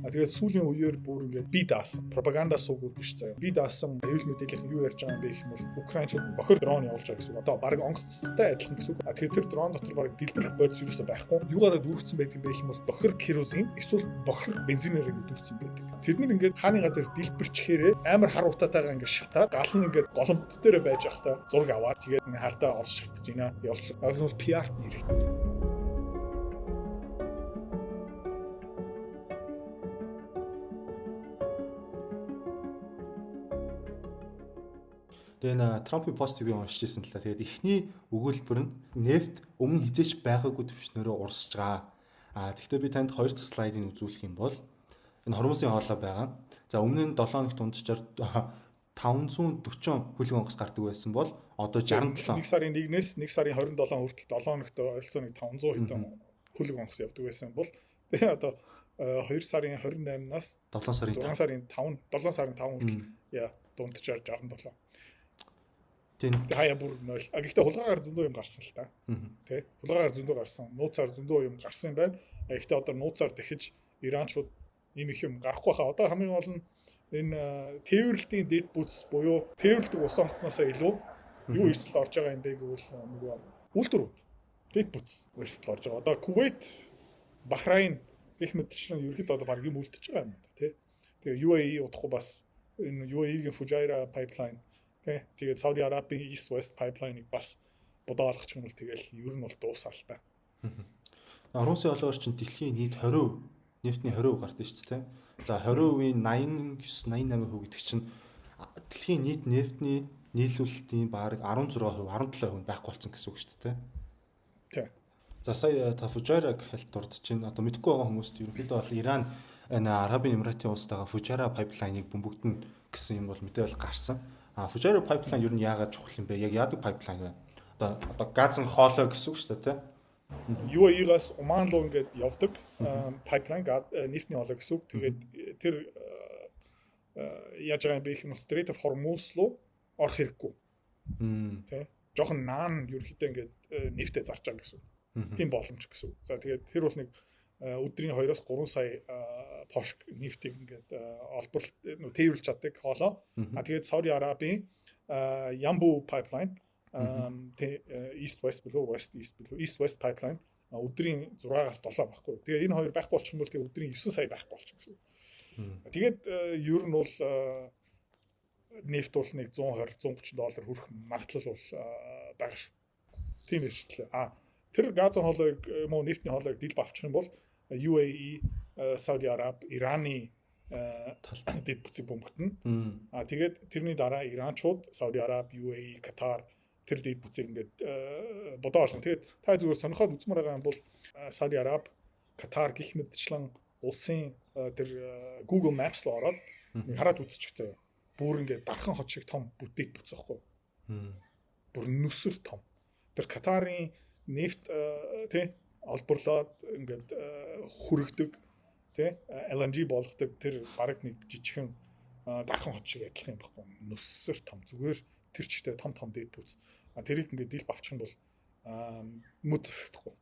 Тэгээд сүүлийн үеэр бүр ингээд би даасан пропаганда суугууд биш заяа. Би даасан хэвлэл мэдээллийн юу ярьж байгаа юм бэ гэх юм бол Украинчууд бохир дрон явуулж байгаа гэсэн үг. Одоо баг онгоцтой адилхан гэсэн үг. Тэгээд тэр дрон дотор баг дэлбэрэх бодис юусоо байхгүй. Юугаараа дүүргэсэн байдаг юм бэ гэх юм бол бохир керосин эсвэл бохир бензинээр ингээд дүүргэсэн байдаг. Тэд нар ингээд хааны газар дэлбэрчихээрээ амар хар утаатайгаа ингээд шатаад гал нь ингээд голомт дээр байж байхдаа зураг аваад тэгээд хардаа орж шатж байна. Явуулж. Яг нь бол PR-т нэрхтээ. Тэгээ Трампын постыг би уншиж ирсэн л та. Тэгээд эхний өгүүлбэр нь нефт өмнө хизээч байгаагүй түвшнөрөө урсж байгаа. Тэгэхдээ би танд хоёр дахь слайдыг үзүүлэх юм бол энэ хормосын хоолой байгаа. За өмнө нь 7 хоногт унджаар 540 хөлөг онгоц гардаг байсан бол одоо 67. 1 сарын 1-ээс 1 сарын 27 хүртэл 7 хоногт ойролцоогоо 500 хэдэн хөлөг онгоц явдаг байсан бол тэгээ одоо 2 сарын 28-наас 7 сарын 5 7 сарын 5 хүртэл дундчаар 67. Хаяа бүр 0. Гэхдээ хулгайгаар зөндөө юм гарсан л та. Тэ? Хулгайгаар зөндөө гарсан. Нууцаар зөндөө юм гарсан юм байна. Гэхдээ одоо нууцаар дахиж иранчууд ийм их юм гарахгүй хаа. Одоо хамгийн гол нь энэ тээвэрлэлтийн дэд бүтц буюу тээвэрлдэг ус онгоцноосоо илүү юу эрсдэл орж байгаа юм бэ гэвэл нөгөө үйлдвэрүүд дэд бүтц эрсдэл орж байгаа. Одоо Кувейт, Бахрейн гэх мэтчлэн ерөөхдөө одоо баг юм үлдчихэж байгаа юм да тий. Тэгээ UAE удахгүй бас энэ UAE-гийн Fujairah pipeline тэгээд Сауди Арабийн East West pipeline-ыг бас бодоо алгачих юм бол тэгэл ер нь бол дуусаа л та. Русын олоор чинь дэлхийн нийт 20% нефтний 20% гардаг шүү дээ. За 20%-ийн 89-88% гэдэг чинь дэлхийн нийт нефтний нийлүүлэлтийн бараг 16%, 17% байхгүй болсон гэсэн үг шүү дээ. Тий. За сая та Fujairah хэлт дурдж чинь одоо мэдгүй байгаа хүмүүст ерөнхийдөө бол Иран Арабын Эмиратын улстайгаа Fujairah pipeline-ыг бөмбөгдөн гэсэн юм бол мэдээлэл гарсан. Fujairah pipeline ер нь яагаад чухал юм бэ? Яг яадаг pipeline вэ? Одоо газын хоолой гэсэн үг шүү дээ, тий? UAE-гаас Уман руу ингээд явдаг pipeline нефтний хоолой гэсэн үг. Тэгээд тэр яаж байгаа юм бэ гэх юм Strait of Hormuz руу орох хэрэггүй. Тий? Жохон наан ерөөхдөө ингээд нефтээ зарж байгаа гэсэн үг. Тийм боломж гэсэн үг. За тэгээд тэр бол нэг өдрийн 2-3 сая пошк нефтийг ингээд олборлт тээвэрлж чаддаг хоолоо. Тэгээд Сауди Арабийн Yanbu pipeline East West билүү West East билүү East West pipeline өдрийн 6-аас 7 байхгүй. Тэгээ энэ хоёр байхгүй болчих юм бол тэгээ өдрийн 9 сая байхгүй болчих гэсэн. Тэгээд ер нь бол нефт бол нэг 120 130 доллар хүрэх магадлал бол байгаа шүү. Тийм эсэлээ. Тэр газын хоолойг мөн нефтний хоолойг дил авчих юм бол UAE, Saudi Arab, Ираны дэд бүтцийг бөмбөгдөн. Тэгээд тэрний дараа Иранчууд, Saudi Arab, UAE, Qatar тэр дэд бүтцийг ингээд бодоо олно. Тэгээд та зүгээр сонирхоод үзмээр байгаа юм бол Saudi Arab, Qatar гэх мэтчлэн улсын тэр Google Maps руу ороод нэг хараад үзчих заяа. Бүр ингээд дархан хот шиг том бүтэд бүтц байхгүй. Бүр нүсэр том. Тэр Qatar-ын нефт тий олборлоод ингээд хүрэгдэг тий LNG болгодог тэр бараг нэг жижигхэн дархан хот шиг адилхан юм баггүй нүсэр том зүгээр тэр чигтээ том дэд бүц тэрийг ингээд дил авчих юм бол мүд засагдахгүй.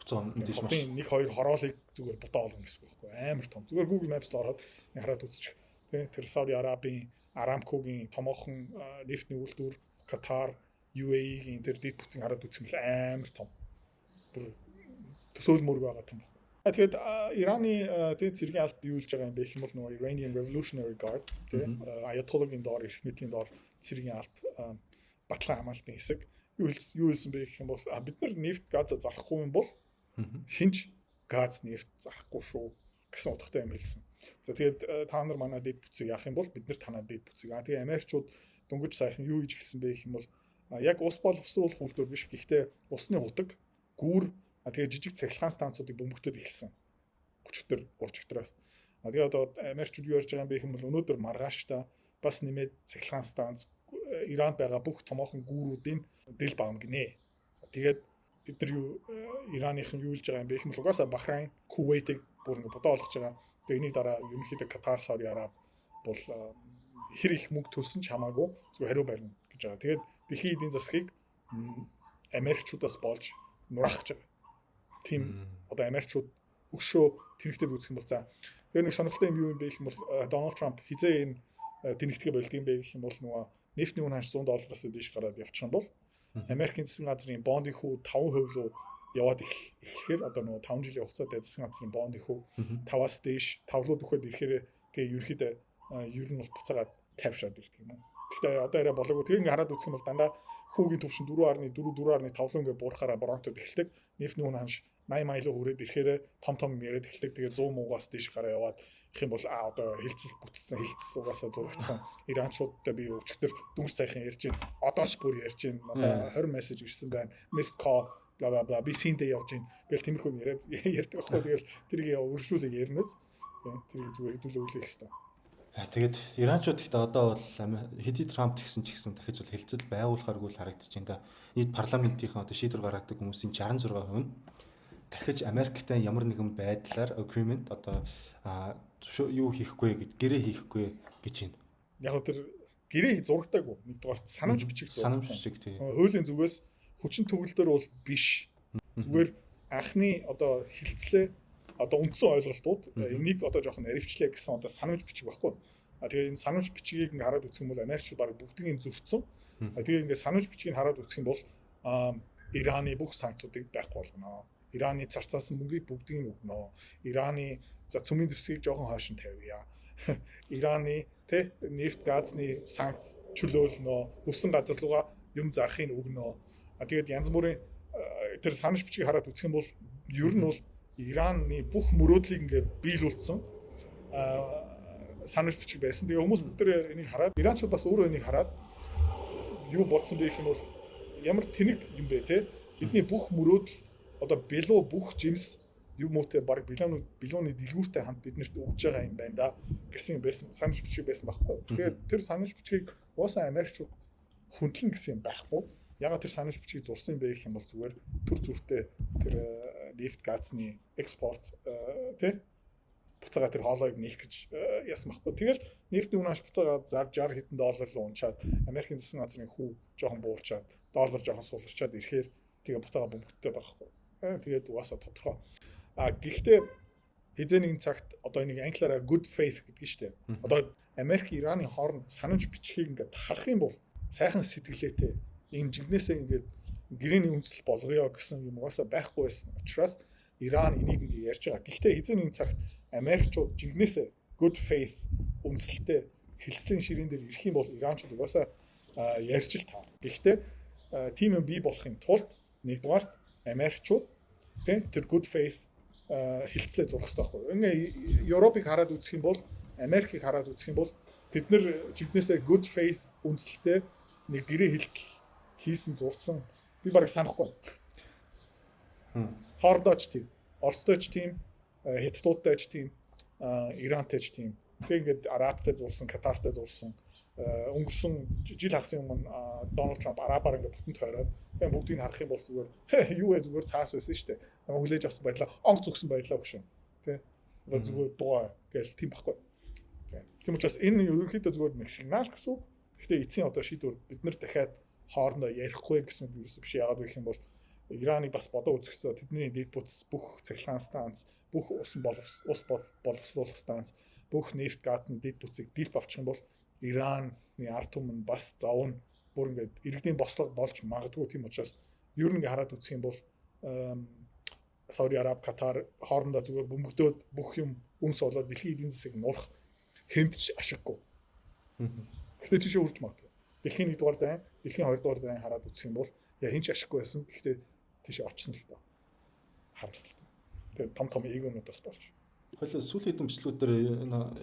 Хотын 1-2 хороолыг зүгээр бодоо олгоно гэсэн үг байхгүй амар том зүгээр Google Maps-д ороод хараад үзчих тий тэр Saudi Arabien Aramco-гийн томоохон нефтний үйлдвэр Qatar UAE-гийн тэр дэд бүтцийг хараад үзэх юм л амар том. Бүр төсөөлмөр байгаа том байна. Тэгэхээр Ираны дэд зэргийн албан юу хийж байгаа юм бэ гэх юм бол нөгөө Iranian Revolutionary Guard тийм Ayatollah-гийн доор эрх мэдлийн доор зэргийн албан батлан хамгаалтын хэсэг юу хэлсэн бэ гэх юм бол бид нар нефт газ зарахгүй юм бол хинч газ нефт зарахгүй шүү гэсэн утгатай юм хэлсэн. За тэгээд та нар манай дэд бүтцийг яах юм бол бид нар танаа дэд бүтцийг. Тэгээ Америкчууд дөнгөж сайхан юу хийж хэлсэн бэ гэх юм бол яг ус боловсруулах үйлдвэр биш гэхдээ усны худаг гүүр тэгээ жижиг цахилгаан станцуудыг бөмбөгдөд эхэлсэн. Өчтөр уржигтраас. Тэгээ одоо Америкчууд юу ярьж байгаа юм бэ гэх юм бол өнөөдөр маргааштай бас нэмээд цахилгаан станц Иранд байгаа бүх томоохон гүүрүүдийн дэл баам гинэ. Тэгээд бид нар юу Ираныхан юу хэлж байгаа юм бэ гэх юм бол угаасаа Бахрейн, Кувейтийг бүр ингэ бодоо олгож байгаа. Тэгээ энийг дараа ерөнхийдөө Катар, Сауди Араб бол хэр их мөнгө төлсөн ч хамаагүй зөв хариу барина гэж байгаа. Тэгээд дэлхийн эдийн засгийг Америкчуудаас болж нураах гэж байгаа. Тийм одоо Америкчууд өгшөө тэнэгтэй үзэх юм бол за. Тэгээ нэг сонирхолтой юм юу юм бэ гэх юм бол Дональд Трамп хизээ энэ тэнэгтгэ болд юм бэ гэх юм бол нөгөө нефтний үн ханш $100-аас дээш гараад явчих юм бол Америкийн засгийн газрын бондын хүү 5% руу яваад эхлэхээр одоо нөгөө 5 жилийн хугацаатай засгийн газрын бондын хүү 5-аас дээш 5 руу дөхөд ирэхээр тэгээ ерөөхдөө ер нь бол буцаагаад тайвшаад ирдэг юм. Гэхдээ одоо арай болоогүй. Тэгээ ингээ хараад үзэх юм бол дандаа хүүгийн төвшин 4.4 4.5 ингээ буурахаараа бронктод эхэлдэг. Нефтний үн ханш 80 майл хүрээд ирэхээр том яриад эхэлдэг. Тэгээ 100 муугаас дээш гараа яваад их юм бол одоо хилцэл бүтсэн хилцэл угаасаа зурагдсан иранчуудтай би өчигдөр дүнш сайхан ярьж байна. Одоо ч бүр ярьж байна. Одоо 20 мессеж ирсэн байна. Missed call бла бла бла би синдээ явж байна. Тэгэл тиймэрхүү яриад ярьдаг байхгүй. Тэгэл тэрийг өршүүлээ яриназ. Тэрийг зүгээр хэдүүлээ үлээх хэрэгтэй. Тэгээд иранчууд ихтэй одоо бол хэдий Трамп тэгсэн ч гэсэн дахиж бол хилцэл байгуулахааргүй л харагдаж байна да. Нийт парламентийн одоо шийдвэр гаргадаг хүмүүсийн 66% нь дахиж Америктай ямар нэгэн байдлаар agreement одоо юу хийхгүй гэж гэрээ хийхгүй гэж байна. Яг л тэр гэрээ зурагдаагүй. Нэгдүгээр санамж бичиг санамж бичиг тийм. Хуулийн зүгээс хүчин төгөлдөр бол биш. Зүгээр анхны одоо хилцлээ одоо үндсэн ойлголтууд энийг одоо жоохон аривчлаа гэсэн одоо санамж бичиг баггүй. Тэгээ энэ санамж бичгийг ингээ хараад үзэх юм бол Америкчууд баг бүгдийг зөрчсөн. Тэгээ ингээ санамж бичгийг хараад үзэх юм бол Ираны бүх санкцуудыг байхгүй болгоно. Ираны зарцаасан мөнгийг бүгдийг нь өгнө. Ираны за цөмийн зэвсгийг жоохон хойш нь тавья. Ираны тэ нефт газны санкц чөлөөлнө. Хүссэн газар руугаа юм зарахыг өгнө. Тэгээд янз бүрийн тэр санамж бичгийг хараад үзэх юм бол ер нь бол Ираны бүх мөрөөдлийг ингээ биелүүлсэн санамж бичиг байсан. Тэгээ хүмүүс бүгд энийг хараад иранчууд бас өөрөө энийг хараад юу бодсон бэ гэх юм бол ямар тэнэг юм бэ те бидний бүх мөрөөдөл одоо бэлүү бүх жимс юм уутай баг билууны дэлгүүртэй хамт биднэрт өгж байгаа юм байна да гэсэн юм байсан санамж бичиг байсан байхгүй. Тэгээд тэр санамж бичгийг уусаа Америкчууд хөндлөн гэсэн юм байхгүй. Ягаад тэр санамж бичгийг зурсан юм бэ гэх юм бол зүгээр төр зүртэй тэр нефт газны экспорт тий буцаага тэр хоолойг нээх гэж яасан байхгүй. Тэгэл нефтний үн ханш буцаага зар 60 хэдэн доллар руу унчаад Америкийн засгийн газрын хүү жоохон буурчаад доллар жоохон суларчаад ирэхээр тэгээ буцаага бөмбөгтэй байгаа байхгүй. Тэгээд угаасаа тодорхой. Гэхдээ хизээ нэгэн цагт одоо энийг англиараа good faith гэдэг нь шүү дээ. Одоо Америк Ираны хооронд санамж бичгийг ингээд харах юм бол сайхан сэтгэлээтэй ийм жигнэсээ ингээд гэрээний үндэслэл болгоё гэсэн юм угаасаа байхгүй байсан учраас Иран энийг ингээд ярьж байгаа. Гэхдээ хизээ нэгэн цагт Америкчууд жигнэсээ good faith үндэслэлтэй хилцлийн ширээн дээр ирэх юм бол Иранчууд угаасаа ярьж л таа. Гэхдээ тийм юм бий болохын тулд нэгдүгээрт Америкчууд тэр good faith хилцлээ зурх хэрэгтэй байхгүй. Ингээ Европыг хараад үзэх юм бол Америкийг хараад үзэх юм бол тэд нар жигнэсээ good faith үндэслэлтэй нэг гэрээ хилцэл хийсэн зурсан би барыг санахгүй. Хоордооч тийм, Оростойч тийм, Хятадуудтайч тийм, Ирантэйч тийм. Тэг ингээд Арабтай зурсан, Катартай зурсан. Өнгөрсөн жил хагас юм Дональд Трамп Арабаар ингээд бүтэн тойроод тэгээ бүгдийг харах юм бол зүгээр юу вэ зүгээр цаас байсан шүү дээ. Намайг хүлээж авсан баярлаа, онц өгсөн баярлаа хөшөө. Тэ. Одоо зүгээр дугаа гээл тийм байхгүй. Тийм учраас энэ ерөнхийдөө зүгээр нэг сигнал гэсэн үг. Гэхдээ эцсийн одоо шийдвэр бид нар дахиад хоорондоо ярихгүй гэсэн үг юусэн биш. Яагаад вэ гэх юм бол Ираныг бас бодоо үзэхсээ тэдний дэд бүтц бүх цахилгаан станц, бүх ус боловсруулах станц, бүх нефт газны дэд бүтцийг дилп авчих юм бол Ираны ард түмэн бас завна бүр ингээд иргэдийн бослого болж магадгүй. Тийм учраас ер нь хараад үзэх юм бол Сауди Араб, Катар хоорондоо зүгээр бөмбөгдөөд бүх юм үнс болоод дэлхийн эдийн засгийг нурах хэмтж ашиггүй. Гэхдээ тийш үрж магадгүй. Дэлхийн 1 дугаар дайн, дэлхийн 2 дугаар дайн хараад үзэх юм бол яа хинч ашиггүй байсан. Гэхдээ тийш очсон л доо. Харамсалтай. Тэгээ том эгоонуудаас болж. Хойло сүүлийн эдэмжлэгүүдээр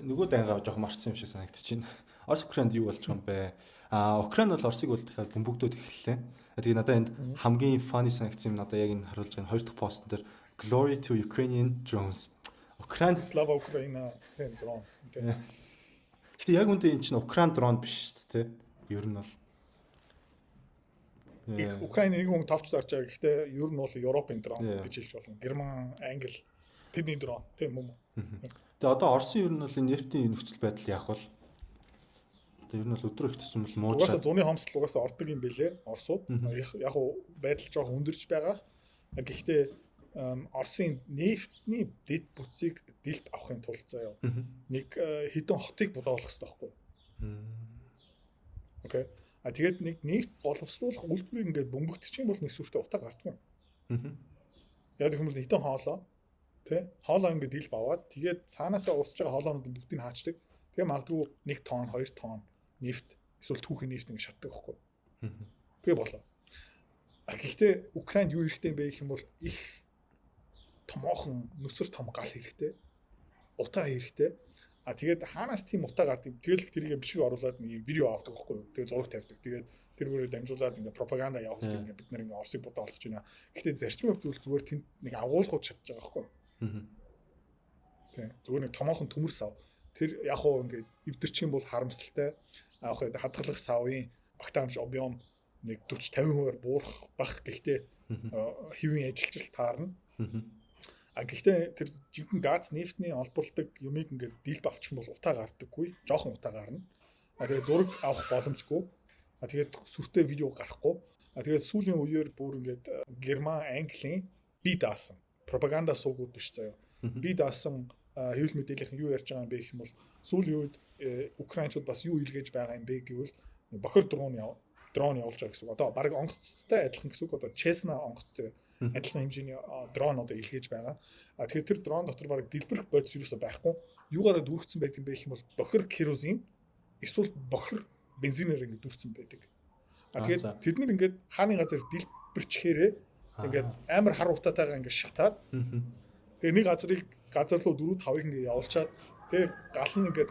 нөгөө дайгаа жоохон марцсан юм шиг санагдчихэв. Орос Украинд юу болж байгаа юм бэ? Украин бол Оросыг бол дахиад бөмбөгдөөд эхэллээ. Тэгээ надад энд хамгийн funny санагдсан юм надад яг энэ харуулж байгаа хоёр дахь постн дээр Glory to Ukrainian drones. Украин Слава Украина дрон. Гэтэ яг үндэ энэ чинь Украин дрон биш шүү дээ. Ер нь бол Украины нэг хүн тавч дарж байгаа. Гэхдээ ер нь бол Европын дрон гэж хэлж болно. Герман, Англи тэдний дрон тийм юм уу? Тэгээ одоо Оросын ер нь бол энэ нефтийн нөхцөл байдал яах вэ? Тэгээ ер нь бол өдрөө их төсөн бол муу. Угаасаа зуны хомсдол угаасаа ордог юм бэлээ. Оросууд яг байдал жоохон өндөрч байгаа. Гэхдээ Оросын нефтний дэд бүтцийг дэлд авахын тулд заяа нэг хэдэн хотыг бодоолох хэрэгтэй байхгүй. Окей. А тэгээд нэг нефт боловсруулах үйлдвэрийг ингээд бөмбөгдчих юм бол нэг сүртэй утаа гардгүй. Яг гэх юм бол хитэн хоолоо тий хоолоо ингээд дэлб аваад тэгээд цаанаасаа урсж байгаа хоолоонууд бүгдийг хаачдаг. Тэгээ магадгүй 1 тонн 2 тонн нефт эсвэл түүхийн нефт ингээд шатдаг байхгүй. Тэгээ болоо. А гэхдээ Украинд юу хэрэгтэй юм бэ гэх юм бол их томоохон нүсэр том гал хэрэгтэй. Утаа хэрэгтэй. А тэгээд хаанаас тийм утаа гардаг. Тэгэл тэрийг бичиг оруулаад нэг видео авдаг байхгүй юу. Тэгээд зураг тавьдаг. Тэгээд тэргүүрээ дамжуулаад ингээ пропаганда явуулдаг ингээ бид нар ингээ Оросыг бодоо болгож байна. Гэхдээ зарчим хөвдөл зүгээр тэнд нэг агуулгууд чадчих байгаа байхгүй юу. Тэг. Зүгээр нэг томоохон төмөр сав. Тэр яг хуу ингээ эвдэрчих юм бол харамсалтай. Яг хадгалах савын багтаамж объем нэг 40-50% буурах бах. Гэхдээ хэвийн ажилчлал таарна. А гэхдээ тэр жинхэнэ газ нефтний олборлдог юмыг ингээд дийлб авчих юм бол утаа гардаггүй, жоохон утаа гарна. А тэгээд зураг авах боломжгүй. А тэгээд сүртэй видео гарахгүй. А тэгээд сүүлийн үеэр бүр ингээд Герман, Английн бие даасан пропаганда суугууд биш заяа. Бие даасан хэвлэл мэдээллийн юу ярьж байгаа юм бэ гэх юм бол сүүлийн үед украинчууд бас юу илгээж байгаа юм бэ гэвэл бохир дрон явуулж байгаа гэсэн үг. Одоо баг онгоцтой адилхан гэсэн үг. Одоо Чесна онгоцтой адилхан хэмжээний дрон одоо илгээж байгаа. А тэгэхээр тэр дрон дотор баг дэлбэрэх бодис юусоо байхгүй. Юугаараа дүүргэсэн байдаг юм бэ гэх юм бол бохир керосин эсвэл бохир бензинээр ингэ дүүрсэн байдаг. А тэгээд тэд нар ингээд хааны газар дэлбэрчхээрээ ингээд амар хар утаатайгаа ингээд шатаад тэгээ нэг газар руу 4-5-ыг ингээд явуулчаад тэгээ гал нь ингээд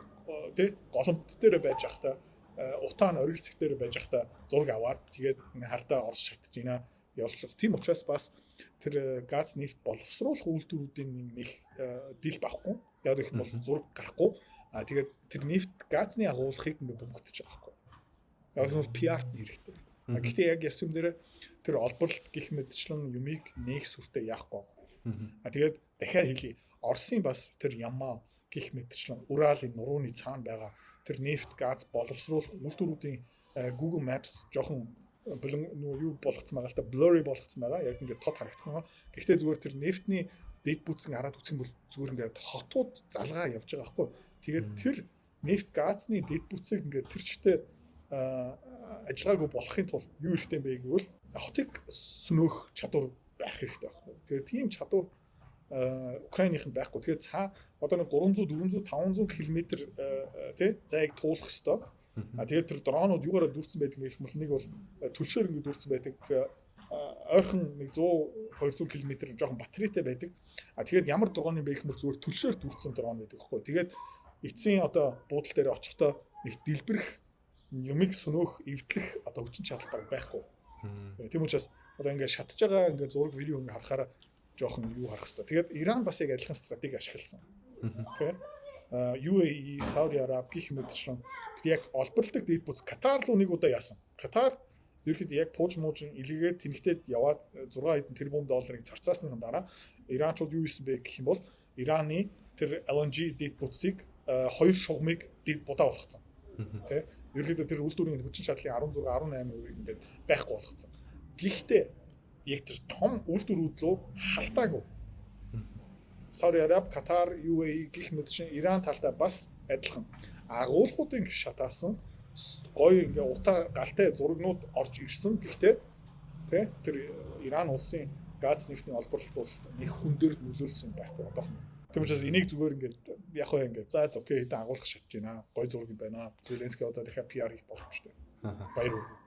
тэг голомт дээр байж ахта утаа нь оргилцэг дээр байж ахта зураг аваад тэгээд хардаа орж шатж байна. Явуулчих. Тийм учраас бас тэр газ нефт боловсруулах үйлдвэрүүдийн нэг дийл байхгүй. Яг гэх юм бол зураг гарахгүй. А тэгээд тэр нефт газны агуулгыг ингээ бөмбөгдөж байгаа байхгүй. Яг нь бол PR-т хэрэгтэй. А гэхдээ яг яс юм дээр тэр олборлолт гих мэдчлэн юмыг нэг сүртэй яахгүй. А тэгээд дахиад хэлье. Оросын бас тэр Ямал гих мэдчлэн Уралын нурууны цаана байгаа тэр нефт газ боловсруулах үйлдвэрүүдийн Google Maps жоохон юу болгоцсон байгаа л та blurry болгоцсон байгаа. Яг ингээд тод харагдах юм. Гэхдээ зүгээр тэр нефтний дэд бүтцийг хараад үзэх юм бол зүгээр ингээд хотууд залгаа явж байгаа байхгүй. Тэгээд тэр нефт газны дэд бүтцийг ингээд тэр чигтээ ажиллагаагүй болохын тулд юу хэрэгтэй юм бэ гэвэл хотыг сөнөөх чадвар байх хэрэгтэй байхгүй. Тэгээд тийм чадвар Украиных нь байхгүй. Тэгээд цаа одоо нэг 300 400 500 км тий зайг туулах ёстой. А тэгээд тэр дронууд юугаараа дүүрсэн байдаг гэх юм бол нэг бол түлшээр ингэ дүүрсэн байдаг. Ойрхон нэг 100 200 км жоохон батарейтай байдаг. А тэгээд ямар дрон юм бэ гэх юм бол зүгээр түлшээр дүүрсэн дрон байдаг гэхгүй. Тэгээд эцсийн одоо буудлын дээр очихдоо нэг дэлбэрэх юмыг сөнөөх эвдлэх одоо хүчин чадал байхгүй. Тийм учраас одоо ингэ шатж байгаа ингэ зураг видео ингэ харахаараа жоохон юу харах хэрэгтэй. Тэгээд Иран бас яг адилхан стратеги ашигласан. Тэ UAE, Saudi Arab гэх мэтчлэн яг олборлдог дэд бүтц Катар руу нэг удаа яасан. Катар ерөөхдөө яг пууж муужин илгээгээд тэнхтээд яваад 6 хэдэн тэрбум долларыг зарцаасны дараа иранчууд юу хийсэн бэ гэх юм бол Ираны тэр LNG дэд бүтцийг 2 шугамыг дэд будаа болгоцсон. Тэ ерөөхдөө тэр үйлдвэрийн хүчин чадлын 16 18% ингээд байхгүй болгоцсон. Гэхдээ яг тэр том үйлдвэрүүд рүү халтаагүй. Saudi Arab, Qatar, UAE гэх мэтчин Иран талдаа бас адилхан. Агуулгуудын шатаасан гоё ингээ утаа галтай зурагнууд орж ирсэн. Гэхдээ тий тэр Иран улсын газ нефтний олборлолт бол нэг хүндээр нөлөөлсөн байхгүй одоохон. Тийм учраас энийг зүгээр ингээд яг хөө ингээд за окей хэдэн агуулга шатж байна. Гоё зураг юм байна. Зеленский одоо дахиад PR хийх боломжтой. Баяр хүргэе.